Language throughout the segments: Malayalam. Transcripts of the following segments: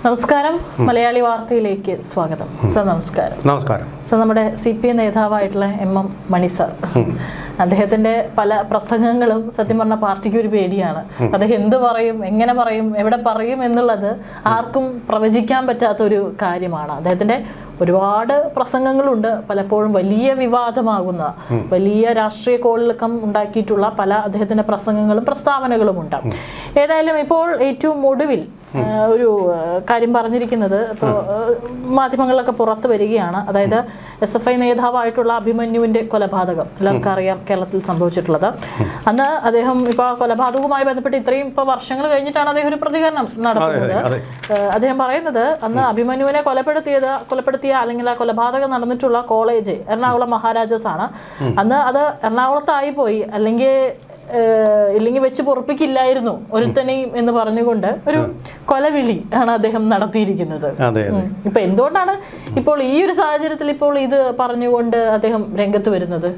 നമസ്കാരം. മലയാളി വാർത്തയിലേക്ക് സ്വാഗതം. സർ നമസ്കാരം. നമസ്കാരം. സർ, നമ്മുടെ CPM നേതാവായിട്ടുള്ള MM മണി സർ, അദ്ദേഹത്തിന്റെ പല പ്രസംഗങ്ങളും സത്യം പറഞ്ഞ പാർട്ടിക്ക് ഒരു പേടിയാണ്. അദ്ദേഹം എന്ത് പറയും, എങ്ങനെ പറയും, എവിടെ പറയും എന്നുള്ളത് ആർക്കും പ്രവചിക്കാൻ പറ്റാത്ത ഒരു കാര്യമാണ്. അദ്ദേഹത്തിന്റെ ഒരുപാട് പ്രസംഗങ്ങളുണ്ട്, പലപ്പോഴും വലിയ വിവാദമാകുന്ന, വലിയ രാഷ്ട്രീയ കോളിളക്കം ഉണ്ടാക്കിയിട്ടുള്ള പല അദ്ദേഹത്തിന്റെ പ്രസംഗങ്ങളും പ്രസ്താവനകളും ഉണ്ട്. ഏതായാലും ഇപ്പോൾ ഏറ്റവും ഒടുവിൽ ഒരു കാര്യം പറഞ്ഞിരിക്കുന്നത് ഇപ്പോൾ മാധ്യമങ്ങളിലൊക്കെ പുറത്തു വരികയാണ്. അതായത് SFI നേതാവായിട്ടുള്ള അഭിമന്യുവിന്റെ കൊലപാതകം എല്ലാവർക്കും അറിയാം കേരളത്തിൽ സംഭവിച്ചിട്ടുള്ളത്. അന്ന് അദ്ദേഹം ഇപ്പോൾ കൊലപാതകവുമായി ബന്ധപ്പെട്ട് ഇത്രയും ഇപ്പോൾ വർഷങ്ങൾ കഴിഞ്ഞിട്ടാണ് അദ്ദേഹം ഒരു പ്രതികരണം നടത്തുന്നത്. അദ്ദേഹം പറയുന്നത് അന്ന് അഭിമന്യുവിനെ കൊലപ്പെടുത്തിയ അല്ലെങ്കിൽ ആ കൊലപാതകം നടന്നിട്ടുള്ള കോളേജ് എറണാകുളം മഹാരാജാസ് ആണ്. അന്ന് അത് എറണാകുളത്തായി പോയി, ഇല്ലെങ്കിൽ വെച്ച് പൊറപ്പിക്കില്ലായിരുന്നു ഒരുത്തനെയും എന്ന് പറഞ്ഞുകൊണ്ട് ഒരു കൊലവിളി ആണ് അദ്ദേഹം നടത്തിയിരിക്കുന്നത്. ഇപ്പൊ എന്തുകൊണ്ടാണ് ഇപ്പോൾ ഈ ഒരു സാഹചര്യത്തിൽ ഇപ്പോൾ ഇത് പറഞ്ഞുകൊണ്ട് അദ്ദേഹം രംഗത്ത് വരുന്നത്?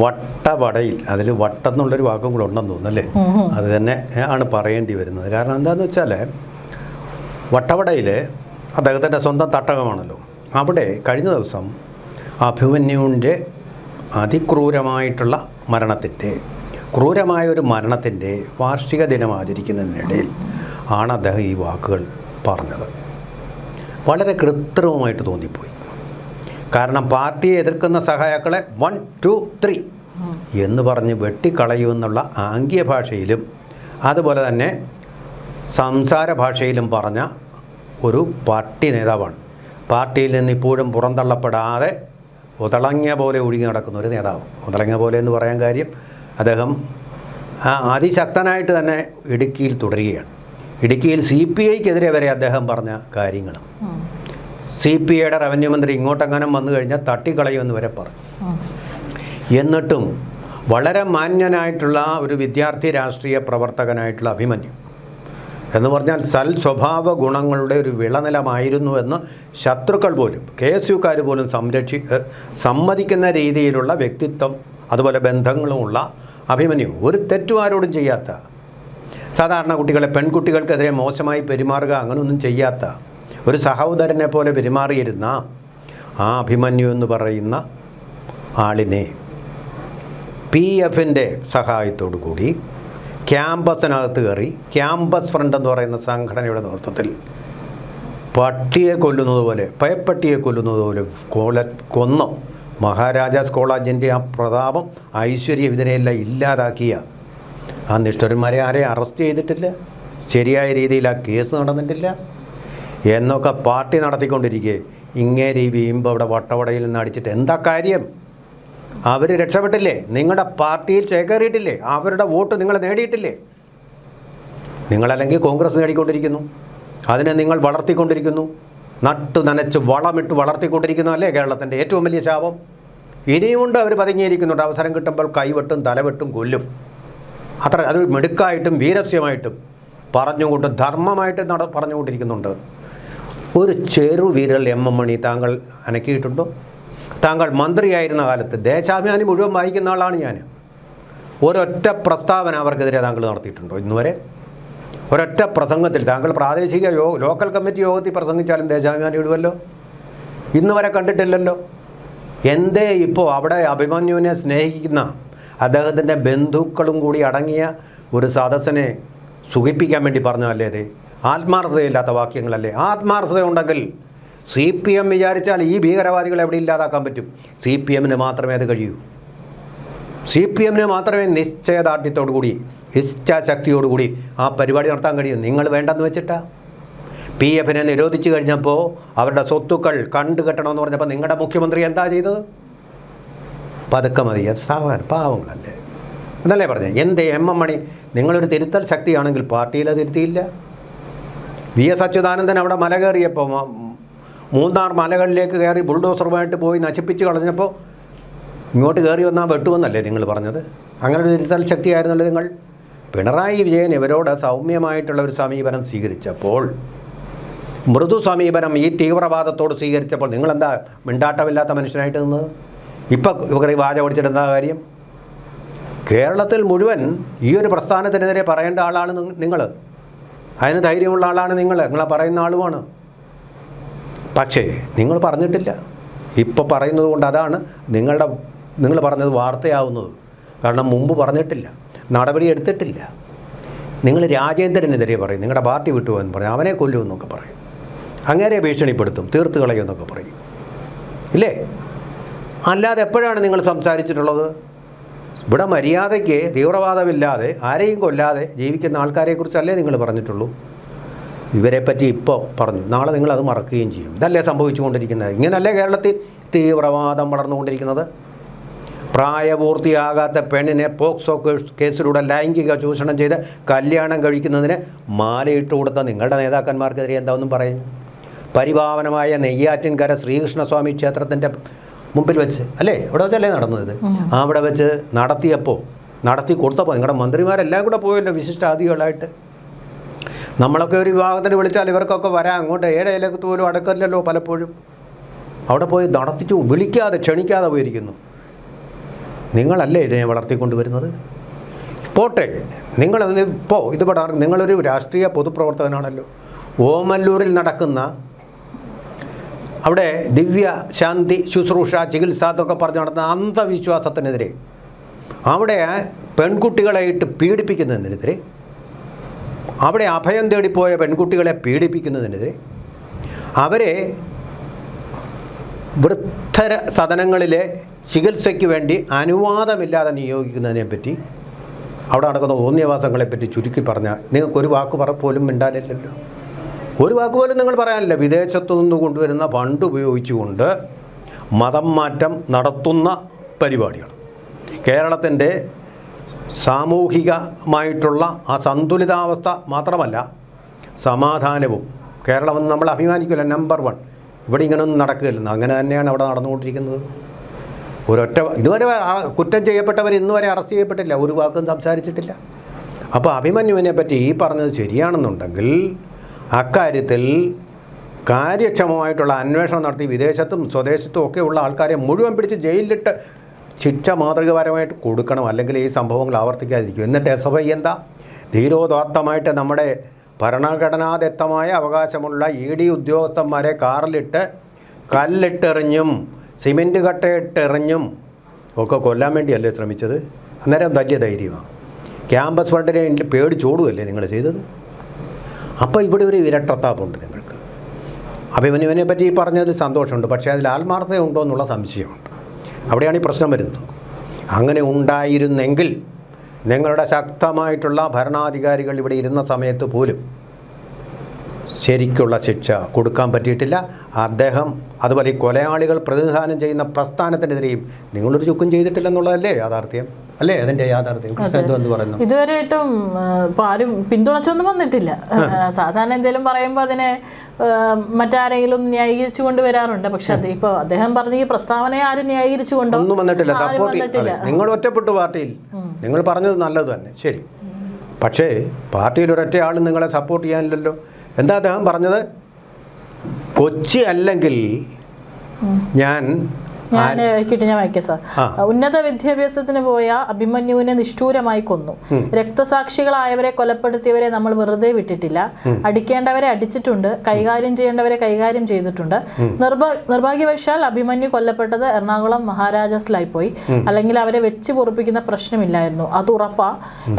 വട്ടവടയിൽ, അതിൽ വട്ടം എന്നുള്ളൊരു വാക്കും കൂടെ ഉണ്ടെന്ന് തോന്നുന്നല്ലേ, അത് തന്നെ ആണ് പറയേണ്ടി വരുന്നത്. കാരണം എന്താണെന്ന് വെച്ചാൽ വട്ടവടയിൽ അദ്ദേഹത്തിൻ്റെ സ്വന്തം തട്ടകമാണല്ലോ. അവിടെ കഴിഞ്ഞ ദിവസം അഭിമന്യുവിൻ്റെ അതിക്രൂരമായിട്ടുള്ള ക്രൂരമായ ഒരു മരണത്തിൻ്റെ വാർഷിക ദിനം ആചരിക്കുന്നതിനിടയിൽ ആണ് അദ്ദേഹം ഈ വാക്കുകൾ പറഞ്ഞത്. വളരെ കൃത്രിമമായിട്ട് തോന്നിപ്പോയി. കാരണം പാർട്ടിയെ എതിർക്കുന്ന സഹാക്കളെ 1, 2, 3 എന്ന് പറഞ്ഞ് വെട്ടിക്കളയുമെന്നുള്ള ആംഗ്യ ഭാഷയിലും അതുപോലെ തന്നെ സംസാര ഭാഷയിലും പറഞ്ഞ ഒരു പാർട്ടി നേതാവാണ്. പാർട്ടിയിൽ നിന്ന് ഇപ്പോഴും പുറന്തള്ളപ്പെടാതെ ഉതളങ്ങിയ പോലെ ഒഴുകി നടക്കുന്ന ഒരു നേതാവ്. ഉതളങ്ങിയ പോലെ എന്ന് പറയാൻ കാര്യം, അദ്ദേഹം അതിശക്തനായിട്ട് തന്നെ ഇടുക്കിയിൽ തുടരുകയാണ്. ഇടുക്കിയിൽ CPIക്കെതിരെ വരെ അദ്ദേഹം പറഞ്ഞ കാര്യങ്ങൾ, CPIയുടെ റവന്യൂ മന്ത്രി ഇങ്ങോട്ടെങ്ങാനും വന്നു കഴിഞ്ഞാൽ തട്ടിക്കളയുമെന്ന് വരെ പറഞ്ഞു. എന്നിട്ടും വളരെ മാന്യനായിട്ടുള്ള ഒരു വിദ്യാർത്ഥി രാഷ്ട്രീയ പ്രവർത്തകനായിട്ടുള്ള അഭിമന്യു എന്ന് പറഞ്ഞാൽ സ്വഭാവ ഗുണങ്ങളുടെ ഒരു വിളനിലമായിരുന്നു എന്ന് ശത്രുക്കൾ പോലും, KSUക്കാർ പോലും സമ്മതിക്കുന്ന രീതിയിലുള്ള വ്യക്തിത്വം അതുപോലെ ബന്ധങ്ങളുമുള്ള അഭിമന്യു, ഒരു തെറ്റും ആരോടും ചെയ്യാത്ത, സാധാരണ പെൺകുട്ടികൾക്കെതിരെ മോശമായി പെരുമാറുക അങ്ങനെയൊന്നും ചെയ്യാത്ത ഒരു സഹോദരനെ പോലെ പെരുമാറിയിരുന്ന ആ അഭിമന്യു എന്ന് പറയുന്ന ആളിനെ PFൻ്റെ സഹായത്തോടു കൂടി ക്യാമ്പസിനകത്ത് കയറി ക്യാമ്പസ് ഫ്രണ്ട് എന്ന് പറയുന്ന സംഘടനയുടെ നേതൃത്വത്തിൽ പട്ടിയെ കൊല്ലുന്നത് പോലെ, പയപ്പട്ടിയെ കൊല്ലുന്നത് പോലെ കൊന്നു മഹാരാജാസ് കോളേജിൻ്റെ ആ പ്രതാപം, ഐശ്വര്യം ഇതിനെയെല്ലാം ഇല്ലാതാക്കിയ ആ നിഷ്ഠുരന്മാരെ ആരെയും അറസ്റ്റ് ചെയ്തിട്ടില്ല, ശരിയായ രീതിയിൽ ആ കേസ് നടന്നിട്ടില്ല എന്നൊക്കെ പാർട്ടി നടത്തിക്കൊണ്ടിരിക്കെ ഇങ്ങേരെ ഈ വീമ്പ് അവിടെ വട്ടവടയിൽ നിന്ന് അടിച്ചിട്ട് എന്താ കാര്യം? അവർ രക്ഷപ്പെട്ടില്ലേ? നിങ്ങളുടെ പാർട്ടിയിൽ ചേക്കേറിയിട്ടില്ലേ? അവരുടെ വോട്ട് നിങ്ങൾ നേടിയിട്ടില്ലേ? നിങ്ങളല്ലെങ്കിൽ കോൺഗ്രസ് നേടിക്കൊണ്ടിരിക്കുന്നു, അതിനെ നിങ്ങൾ വളർത്തിക്കൊണ്ടിരിക്കുന്നു, നട്ടു നനച്ച് വളമിട്ട് വളർത്തിക്കൊണ്ടിരിക്കുന്നു അല്ലേ കേരളത്തിൻ്റെ ഏറ്റവും വലിയ ശാപം. ഇനിയുമുണ്ട് അവർ പതുങ്ങിയിരിക്കുന്നുണ്ട്. അവസരം കിട്ടുമ്പോൾ കൈവെട്ടും തലവെട്ടും കൊല്ലും. അത് മിടുക്കായിട്ടും വീരസ്യമായിട്ടും പറഞ്ഞുകൊണ്ട് ധർമ്മമായിട്ട് പറഞ്ഞുകൊണ്ടിരിക്കുന്നുണ്ട്. ഒരു ചെറുവിരൽ MM മണി താങ്കൾ അനക്കിയിട്ടുണ്ടോ? താങ്കൾ മന്ത്രിയായിരുന്ന കാലത്ത് ദേശാഭിമാനി മുഴുവൻ വായിക്കുന്ന ആളാണ് ഞാൻ. ഒരൊറ്റ പ്രസ്താവന അവർക്കെതിരെ താങ്കൾ നടത്തിയിട്ടുണ്ടോ ഇന്നുവരെ? ഒരൊറ്റ പ്രസംഗത്തിൽ താങ്കൾ പ്രാദേശിക ലോക്കൽ കമ്മിറ്റി യോഗത്തിൽ പ്രസംഗിച്ചാലും ദേശാഭിമാനി ഇടുമല്ലോ, ഇന്ന് വരെ കണ്ടിട്ടില്ലല്ലോ. എന്തേ ഇപ്പോൾ അവിടെ അഭിമന്യുവിനെ സ്നേഹിക്കുന്ന അദ്ദേഹത്തിൻ്റെ ബന്ധുക്കളും കൂടി അടങ്ങിയ ഒരു സദസ്സിനെ സുഖിപ്പിക്കാൻ വേണ്ടി പറഞ്ഞതല്ലേ അത്? ആത്മാർത്ഥതയില്ലാത്ത വാക്യങ്ങളല്ലേ? ആത്മാർത്ഥത ഉണ്ടെങ്കിൽ CPM വിചാരിച്ചാൽ ഈ ഭീകരവാദികളെ എവിടെ ഇല്ലാതാക്കാൻ പറ്റും? CPMന് മാത്രമേ അത് കഴിയൂ. CPMന് മാത്രമേ നിശ്ചയദാർഢ്യത്തോടുകൂടി, ഇച്ഛാശക്തിയോടുകൂടി ആ പരിപാടി നടത്താൻ കഴിയും. നിങ്ങൾ വേണ്ടെന്ന് വെച്ചിട്ടാ PFനെ നിരോധിച്ചു കഴിഞ്ഞപ്പോൾ അവരുടെ സ്വത്തുക്കൾ കണ്ടുകെട്ടണമെന്ന് പറഞ്ഞപ്പോൾ നിങ്ങളുടെ മുഖ്യമന്ത്രി എന്താ ചെയ്തത്? പതുക്കെ മതി, അത് പാവങ്ങളല്ലേ എന്നല്ലേ പറഞ്ഞത്? എന്തേ MM മണി, നിങ്ങളൊരു തിരുത്തൽ ശക്തിയാണെങ്കിൽ പാർട്ടിയിൽ അത് തിരുത്തിയില്ല. VS അച്യുതാനന്ദൻ അവിടെ മല കയറിയപ്പോൾ, മൂന്നാർ മലകളിലേക്ക് കയറി ബുൾഡോസറുമായിട്ട് പോയി നശിപ്പിച്ച് കളഞ്ഞപ്പോൾ ഇങ്ങോട്ട് കയറി വന്നാൽ വെട്ടുമെന്നല്ലേ നിങ്ങൾ പറഞ്ഞത്? അങ്ങനെ ഒരു തിരുത്തൽ ശക്തിയായിരുന്നല്ലോ നിങ്ങൾ. പിണറായി വിജയൻ ഇവരോട് സൗമ്യമായിട്ടുള്ള ഒരു സമീപനം സ്വീകരിച്ചപ്പോൾ, മൃദു സമീപനം ഈ തീവ്രവാദത്തോട് സ്വീകരിച്ചപ്പോൾ നിങ്ങളെന്താ മിണ്ടാട്ടമില്ലാത്ത മനുഷ്യനായിട്ട് നിന്നത്? ഇപ്പം ഇവർ ഈ വാച ഓടിച്ചിട്ട് എന്താ കാര്യം? കേരളത്തിൽ മുഴുവൻ ഈ ഒരു പ്രസ്ഥാനത്തിനെതിരെ പറയേണ്ട ആളാണ് നിങ്ങൾ. അതിന് ധൈര്യമുള്ള ആളാണ് നിങ്ങളെ പറയുന്ന ആളുമാണ്. പക്ഷേ നിങ്ങൾ പറഞ്ഞിട്ടില്ല. ഇപ്പോൾ പറയുന്നത് കൊണ്ട് അതാണ് നിങ്ങൾ പറഞ്ഞത് വാർത്തയാവുന്നത്. കാരണം മുമ്പ് പറഞ്ഞിട്ടില്ല, നടപടി എടുത്തിട്ടില്ല. നിങ്ങൾ രാജേന്ദ്രനെതിരെ പറയും, നിങ്ങളുടെ പാർട്ടി വിട്ടുപോയെന്ന് പറയും, അവനെ കൊല്ലുമെന്നൊക്കെ പറയും, അങ്ങേരെ ഭീഷണിപ്പെടുത്തും, തീർത്ത് കളയുമെന്നൊക്കെ പറയും, ഇല്ലേ? അല്ലാതെ എപ്പോഴാണ് നിങ്ങൾ സംസാരിച്ചിട്ടുള്ളത്? ഇവിടെ മര്യാദയ്ക്ക് തീവ്രവാദമില്ലാതെ ആരെയും കൊല്ലാതെ ജീവിക്കുന്ന ആൾക്കാരെക്കുറിച്ചല്ലേ നിങ്ങൾ പറഞ്ഞിട്ടുള്ളൂ. ഇവരെപ്പറ്റി ഇപ്പോൾ പറഞ്ഞു, നാളെ നിങ്ങളത് മറക്കുകയും ചെയ്യും. ഇതല്ലേ സംഭവിച്ചുകൊണ്ടിരിക്കുന്നത്? ഇങ്ങനല്ലേ കേരളത്തിൽ തീവ്രവാദം വളർന്നുകൊണ്ടിരിക്കുന്നത്? പ്രായപൂർത്തിയാകാത്ത പെണ്ണിനെ പോക്സോ കേസിലൂടെ ലൈംഗിക ചൂഷണം ചെയ്ത് കല്യാണം കഴിക്കുന്നതിന് മാലയിട്ട് കൊടുത്ത നിങ്ങളുടെ നേതാക്കന്മാർക്കെതിരെ എന്താ ഒന്നും പറയുന്നു? പരിപാവനമായ നെയ്യാറ്റിൻകര ശ്രീകൃഷ്ണസ്വാമി ക്ഷേത്രത്തിൻ്റെ മുമ്പിൽ വെച്ച് അല്ലേ, അവിടെ വെച്ചല്ലേ നടന്നത്? അവിടെ വെച്ച് നടത്തി കൊടുത്തപ്പോൾ നിങ്ങളുടെ മന്ത്രിമാരെല്ലാം കൂടെ പോയല്ലോ വിശിഷ്ടാതിഥികളായിട്ട്. നമ്മളൊക്കെ ഒരു വിവാഹത്തിന് വിളിച്ചാൽ ഇവർക്കൊക്കെ വരാം, അങ്ങോട്ട് ഏഴയിലകത്ത് പോലും അടക്കമില്ലല്ലോ പലപ്പോഴും. അവിടെ പോയി നടത്തിച്ചു, വിളിക്കാതെ ക്ഷണിക്കാതെ പോയിരിക്കുന്നു. നിങ്ങളല്ലേ ഇതിനെ വളർത്തിക്കൊണ്ടുവരുന്നത്? പോട്ടെ, നിങ്ങളൊരു രാഷ്ട്രീയ പൊതുപ്രവർത്തകനാണല്ലോ. ഓമല്ലൂരിൽ നടക്കുന്ന അവിടെ ദിവ്യ ശാന്തി ശുശ്രൂഷ ചികിത്സ എന്നൊക്കെ പറഞ്ഞ് നടത്തുന്ന അന്ധവിശ്വാസത്തിനെതിരെ, അവിടെ പെൺകുട്ടികളായിട്ട് പീഡിപ്പിക്കുന്നതിനെതിരെ, അവിടെ അഭയം തേടിപ്പോയ പെൺകുട്ടികളെ പീഡിപ്പിക്കുന്നതിനെതിരെ, അവരെ വൃദ്ധര സദനങ്ങളിലെ ചികിത്സയ്ക്ക് വേണ്ടി അനുവാദമില്ലാതെ നിയോഗിക്കുന്നതിനെപ്പറ്റി, അവിടെ നടക്കുന്ന തോന്നിയവാസങ്ങളെപ്പറ്റി ചുരുക്കി പറഞ്ഞാൽ നിങ്ങൾക്കൊരു വാക്ക് പോലും മിണ്ടാനില്ലല്ലോ. ഒരു വാക്ക് പോലും നിങ്ങൾ പറയാനില്ല. വിദേശത്തു നിന്ന് കൊണ്ടുവരുന്ന ഫണ്ട് ഉപയോഗിച്ചുകൊണ്ട് മതം മാറ്റം നടത്തുന്ന പരിപാടികൾ, കേരളത്തിൻ്റെ സാമൂഹികമായിട്ടുള്ള ആ സന്തുലിതാവസ്ഥ മാത്രമല്ല സമാധാനവും, കേരളമെന്ന് നമ്മൾ അഭിമാനിക്കില്ല, നമ്പർ 1. ഇവിടെ ഇങ്ങനെയൊന്നും നടക്കുകയില്ലെന്ന്. അങ്ങനെ തന്നെയാണ് അവിടെ നടന്നുകൊണ്ടിരിക്കുന്നത്. ഇതുവരെ കുറ്റം ചെയ്യപ്പെട്ടവർ ഇന്നുവരെ അറസ്റ്റ് ചെയ്യപ്പെട്ടില്ല, ഒരു വാക്കും സംസാരിച്ചിട്ടില്ല. അപ്പോൾ അഭിമന്യുവിനെ പറ്റി ഈ പറഞ്ഞത് ശരിയാണെന്നുണ്ടെങ്കിൽ അക്കാര്യത്തിൽ കാര്യക്ഷമമായിട്ടുള്ള അന്വേഷണം നടത്തി വിദേശത്തും സ്വദേശത്തും ഒക്കെ ഉള്ള ആൾക്കാരെ മുഴുവൻ പിടിച്ച് ജയിലിലിട്ട് ശിക്ഷ മാതൃകപരമായിട്ട് കൊടുക്കണം. അല്ലെങ്കിൽ ഈ സംഭവങ്ങൾ ആവർത്തിക്കാതിരിക്കും. എന്നിട്ട് SFI എന്താ ധീരോദാത്തമായിട്ട് നമ്മുടെ ഭരണഘടനാദത്തമായ അവകാശമുള്ള ED ഉദ്യോഗസ്ഥന്മാരെ കാറിലിട്ട് കല്ലിട്ടെറിഞ്ഞും സിമെൻറ്റ് കട്ടയിട്ടെറിഞ്ഞും ഒക്കെ കൊല്ലാൻ വേണ്ടിയല്ലേ ശ്രമിച്ചത്? അന്നേരം വലിയ ധൈര്യമാണ്. ക്യാമ്പസ് ഫണ്ടിനെ പേടിച്ചോടുകയല്ലേ നിങ്ങൾ ചെയ്തത്? അപ്പോൾ ഇവിടെ ഒരു ഇരട്ടത്താപ്പുണ്ട് നിങ്ങൾക്ക്. അഭിമന്യുവിനെ പറ്റി പറഞ്ഞത് സന്തോഷമുണ്ട്, പക്ഷേ അതിൽ ആത്മാർത്ഥത ഉണ്ടോ എന്നുള്ള സംശയമുണ്ട്. അവിടെയാണ് ഈ പ്രശ്നം വരുന്നത്. അങ്ങനെ ഉണ്ടായിരുന്നെങ്കിൽ നിങ്ങളുടെ ശക്തമായിട്ടുള്ള ഭരണാധികാരികൾ ഇവിടെ ഇരുന്ന സമയത്ത് പോലും ശരിക്കുള്ള ശിക്ഷ കൊടുക്കാൻ പറ്റിയിട്ടില്ല. അദ്ദേഹം അതുപോലെ ഈ കൊലയാളികൾ പ്രതിനിധാനം ചെയ്യുന്ന പ്രസ്ഥാനത്തിനെതിരെയും നിങ്ങളൊരു ചുക്കും ചെയ്തിട്ടില്ലെന്നുള്ളതല്ലേ യാഥാർത്ഥ്യം? അല്ലേ അതിൻ്റെ യാഥാർത്ഥ്യം? കൃഷ്ണ എന്ത് പറയുന്നു? ഇതുവരെയായിട്ടും ഇപ്പോൾ ആരും പിന്തുണച്ചൊന്നും വന്നിട്ടില്ല. സാധാരണ എന്തെങ്കിലും പറയുമ്പോൾ അതിനെ മറ്റാരെങ്കിലും ന്യായീകരിച്ചു കൊണ്ടുവരാറുണ്ട്. പക്ഷെ അത് ഇപ്പോൾ അദ്ദേഹം പറഞ്ഞ ഈ പ്രസ്താവനയെ ആരും ന്യായീകരിച്ചു കൊണ്ടോ ഒന്നും വന്നിട്ടില്ല. സപ്പോർട്ട് നിങ്ങൾ ഒറ്റപ്പെട്ടു പാർട്ടിയിൽ. നിങ്ങൾ പറഞ്ഞത് നല്ലത് തന്നെ, ശരി. പക്ഷേ പാർട്ടിയിൽ ഒരൊറ്റ ആളും നിങ്ങളെ സപ്പോർട്ട് ചെയ്യാനില്ലല്ലോ. എന്താ അദ്ദേഹം പറഞ്ഞത്? കൊച്ചി അല്ലെങ്കിൽ ഞാൻ വായിക്കാം സാർ. ഉന്നത വിദ്യാഭ്യാസത്തിന് പോയ അഭിമന്യുവിനെ നിഷ്ഠൂരമായി കൊന്നു. രക്തസാക്ഷികളായവരെ കൊലപ്പെടുത്തിയവരെ നമ്മൾ വെറുതെ വിട്ടിട്ടില്ല. അടിക്കേണ്ടവരെ അടിച്ചിട്ടുണ്ട്, കൈകാര്യം ചെയ്യേണ്ടവരെ കൈകാര്യം ചെയ്തിട്ടുണ്ട്. നിർഭാഗ്യവശാൽ അഭിമന്യു കൊല്ലപ്പെട്ടത് എറണാകുളം മഹാരാജാസിലായി പോയി. അല്ലെങ്കിൽ അവരെ വെച്ച് പൊറുപ്പിക്കുന്ന പ്രശ്നമില്ലായിരുന്നു, അത് ഉറപ്പാ.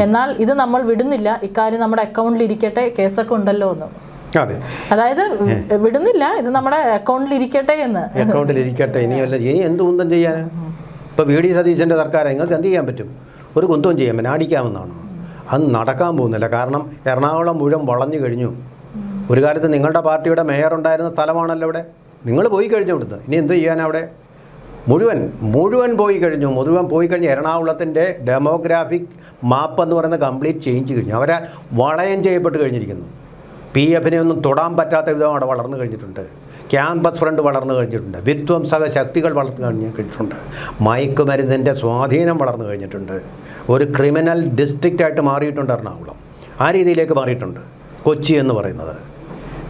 എന്നാൽ ഇത് നമ്മൾ വിടുന്നില്ല. ഇക്കാര്യം നമ്മുടെ അക്കൗണ്ടിൽ ഇരിക്കട്ടെ, കേസൊക്കെ ഉണ്ടല്ലോ എന്ന്. അതായത് വിടുന്നില്ല, ഇത് നമ്മുടെ അക്കൗണ്ടിൽ ഇരിക്കട്ടെ എന്ന്. അക്കൗണ്ടിലിരിക്കട്ടെ. ഇനി എന്ത് കുന്തം ചെയ്യാൻ? ഇപ്പോൾ VD സതീശൻ്റെ സർക്കാർ നിങ്ങൾക്ക് എന്ത് ചെയ്യാൻ പറ്റും? ഒരു കുന്തവും ചെയ്യാൻ പറ്റും, അടിക്കാമെന്നാണ്. അത് നടക്കാൻ പോകുന്നില്ല. കാരണം എറണാകുളം മുഴുവൻ വളഞ്ഞു കഴിഞ്ഞു. ഒരു കാലത്ത് നിങ്ങളുടെ പാർട്ടിയുടെ മേയർ ഉണ്ടായിരുന്ന സ്ഥലമാണല്ലോ ഇവിടെ. നിങ്ങൾ പോയി കഴിഞ്ഞു ഇവിടുന്ന്. ഇനി എന്ത് ചെയ്യാൻ? അവിടെ മുഴുവൻ പോയി കഴിഞ്ഞു. എറണാകുളത്തിൻ്റെ ഡെമോഗ്രാഫിക് മാപ്പ് എന്ന് പറയുന്നത് കംപ്ലീറ്റ് ചേഞ്ച് കഴിഞ്ഞു. അവരെ വളയം ചെയ്യപ്പെട്ട് കഴിഞ്ഞിരിക്കുന്നു. PFനെ ഒന്നും തൊടാൻ പറ്റാത്ത വിധം അവിടെ വളർന്നു കഴിഞ്ഞിട്ടുണ്ട്. ക്യാമ്പസ് ഫ്രണ്ട് വളർന്നു കഴിഞ്ഞിട്ടുണ്ട്. വിധ്വംസക ശക്തികൾ വളർന്നു കഴിഞ്ഞിട്ടുണ്ട്. മയക്കുമരുന്നിൻ്റെ സ്വാധീനം വളർന്നു കഴിഞ്ഞിട്ടുണ്ട്. ഒരു ക്രിമിനൽ ഡിസ്ട്രിക്റ്റായിട്ട് മാറിയിട്ടുണ്ട് എറണാകുളം. ആ രീതിയിലേക്ക് മാറിയിട്ടുണ്ട് കൊച്ചി എന്ന് പറയുന്നത്.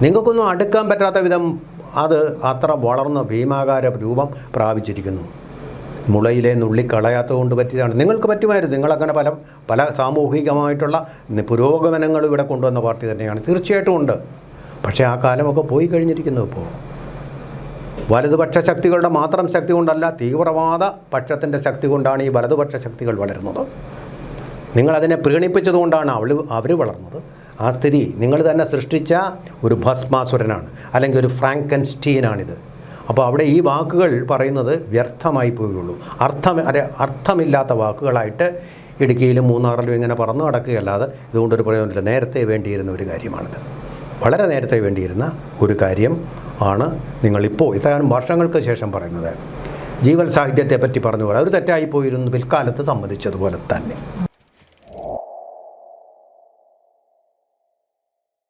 നിങ്ങൾക്കൊന്നും അടുക്കാൻ പറ്റാത്ത വിധം അത് അത്ര വളർന്ന ഭീമാകാര രൂപം പ്രാപിച്ചിരിക്കുന്നു. മുളയിലെ നുള്ളിക്കളയാത്തത് കൊണ്ട് പറ്റിയതാണ്. നിങ്ങൾക്ക് പറ്റുമായിരുന്നു. നിങ്ങളങ്ങനെ പല പല സാമൂഹികമായിട്ടുള്ള പുരോഗമനങ്ങൾ ഇവിടെ കൊണ്ടുവന്ന പാർട്ടി തന്നെയാണ്. തീർച്ചയായിട്ടും ഉണ്ട്. പക്ഷേ ആ കാലമൊക്കെ പോയി കഴിഞ്ഞിരിക്കുന്നു. ഇപ്പോൾ വലതുപക്ഷ ശക്തികളുടെ മാത്രം ശക്തി കൊണ്ടല്ല, തീവ്രവാദ പക്ഷത്തിൻ്റെ ശക്തി കൊണ്ടാണ് ഈ വലതുപക്ഷ ശക്തികൾ വളരുന്നത്. നിങ്ങളതിനെ പ്രീണിപ്പിച്ചതുകൊണ്ടാണ് അവർ വളർന്നത്. ആ സ്ഥിതി നിങ്ങൾ തന്നെ സൃഷ്ടിച്ച ഒരു ഭസ്മാസുരനാണ്, അല്ലെങ്കിൽ ഒരു ഫ്രാങ്കൻസ്റ്റീനാണിത്. അപ്പോൾ അവിടെ ഈ വാക്കുകൾ പറയുന്നത് വ്യർത്ഥമായി പോവുകയുള്ളൂ. അർത്ഥമില്ലാത്ത വാക്കുകളായിട്ട് ഇടുക്കിയിലും മൂന്നാറിലും ഇങ്ങനെ പറന്നു നടക്കുകയല്ലാതെ ഇതുകൊണ്ടൊരു പ്രയോജനമില്ല. നേരത്തെ വേണ്ടിയിരുന്ന ഒരു കാര്യമാണിത്. വളരെ നേരത്തെ വേണ്ടിയിരുന്ന ഒരു കാര്യം ആണ് നിങ്ങളിപ്പോൾ ഇത്രയും വർഷങ്ങൾക്ക് ശേഷം പറയുന്നത്. ജീവൽ സാഹിത്യത്തെപ്പറ്റി പറഞ്ഞു പോലെ ഒരു തെറ്റായിപ്പോയിരുന്നു പിൽക്കാലത്ത് സമ്മതിച്ചതുപോലെ തന്നെ.